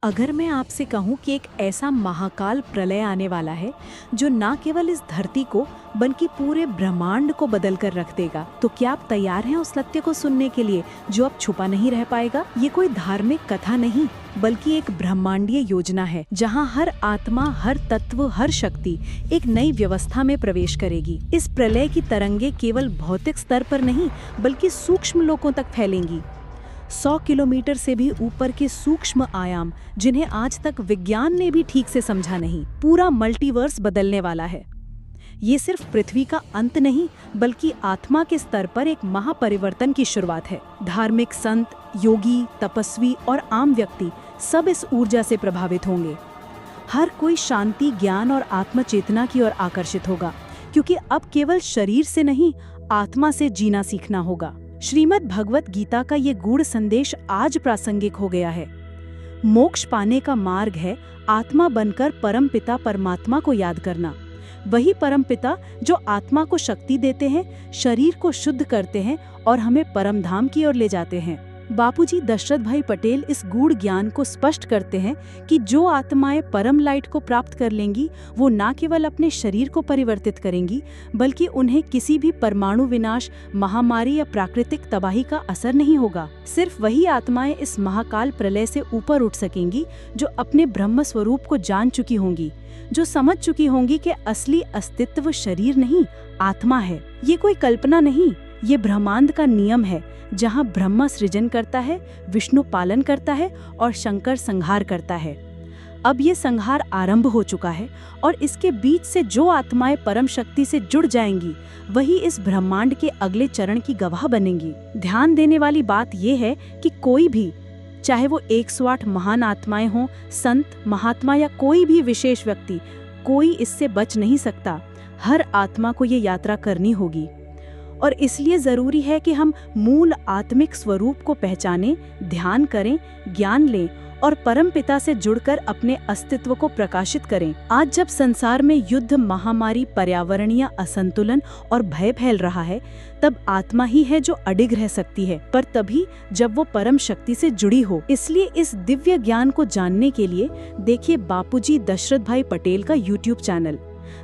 अगर मैं आपसे कहूं कि एक ऐसा महाकाल प्रलय आने वाला है जो ना केवल इस धरती को बल्कि पूरे ब्रह्मांड को बदल कर रख देगा, तो क्या आप तैयार हैं उस सत्य को सुनने के लिए जो अब छुपा नहीं रह पाएगा? ये कोई धार्मिक कथा नहीं, बल्कि एक ब्रह्मांडीय योजना है जहां हर आत्मा, हर तत्व, हर शक्ति एक नई व्यवस्था में प्रवेश करेगी। इस प्रलय की तरंगे केवल भौतिक स्तर पर नहीं बल्कि सूक्ष्म लोकों तक फैलेंगी। 100 किलोमीटर से भी ऊपर के सूक्ष्म आयाम जिन्हें आज तक विज्ञान ने भी ठीक से समझा नहीं। पूरा मल्टीवर्स बदलने वाला है। ये सिर्फ पृथ्वी का अंत नहीं बल्कि आत्मा के स्तर पर एक महापरिवर्तन की शुरुआत है। धार्मिक संत, योगी, तपस्वी और आम व्यक्ति सब इस ऊर्जा से प्रभावित होंगे। हर कोई शांति, ज्ञान और आत्मचेतना की ओर आकर्षित होगा, क्योंकि अब केवल शरीर से नहीं, आत्मा से जीना सीखना होगा। श्रीमद् भगवत गीता का ये गूढ़ संदेश आज प्रासंगिक हो गया है। मोक्ष पाने का मार्ग है आत्मा बनकर परमपिता परमात्मा को याद करना। वही परमपिता जो आत्मा को शक्ति देते हैं, शरीर को शुद्ध करते हैं और हमें परमधाम की ओर ले जाते हैं। बापूजी दशरथ भाई पटेल इस गूढ़ ज्ञान को स्पष्ट करते हैं कि जो आत्माएं परम लाइट को प्राप्त कर लेंगी, वो न केवल अपने शरीर को परिवर्तित करेंगी, बल्कि उन्हें किसी भी परमाणु विनाश, महामारी या प्राकृतिक तबाही का असर नहीं होगा। सिर्फ वही आत्माएं इस महाकाल प्रलय से ऊपर उठ सकेंगी जो अपने ब्रह्म स्वरूप को जान चुकी होंगी, जो समझ चुकी होंगी कि असली अस्तित्व शरीर नहीं, आत्मा है। ये कोई कल्पना नहीं, ये ब्रह्मांड का नियम है, जहाँ ब्रह्मा सृजन करता है, विष्णु पालन करता है और शंकर संहार करता है। अब ये संहार आरंभ हो चुका है और इसके बीच से जो आत्माएं परम शक्ति से जुड़ जाएंगी, वही इस ब्रह्मांड के अगले चरण की गवाह बनेंगी। ध्यान देने वाली बात यह है कि कोई भी, चाहे वो 108 महान आत्माएं हों, संत, महात्मा या कोई भी विशेष व्यक्ति, कोई इससे बच नहीं सकता। हर आत्मा को ये यात्रा करनी होगी और इसलिए ज़रूरी है कि हम मूल आत्मिक स्वरूप को पहचानें, ध्यान करें, ज्ञान लें और परमपिता से जुड़कर अपने अस्तित्व को प्रकाशित करें। आज जब संसार में युद्ध, महामारी, पर्यावरणीय असंतुलन और भय फैल रहा है, तब आत्मा ही है जो अडिग रह सकती है, पर तभी जब वो परम शक्ति से जुड़ी हो। इसलिए इस दिव्य ज्ञान को जानने के लिए देखिए बापूजी दशरथ भाई पटेल का YouTube चैनल,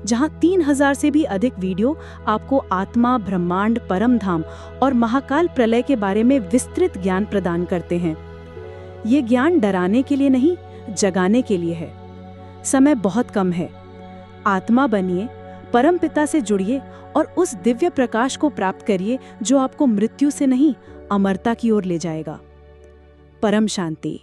जहां 3000 से भी अधिक वीडियो आपको आत्मा, ब्रह्मांड, परम धाम और महाकाल प्रलय के बारे में विस्तृत ज्ञान प्रदान करते हैं। ये ज्ञान डराने के लिए नहीं, जगाने के लिए है। समय बहुत कम है। आत्मा बनिए, परम पिता से जुड़िए और उस दिव्य प्रकाश को प्राप्त करिए जो आपको मृत्यु से नहीं, अमरता की ओर ले जाएगा। परम शांति।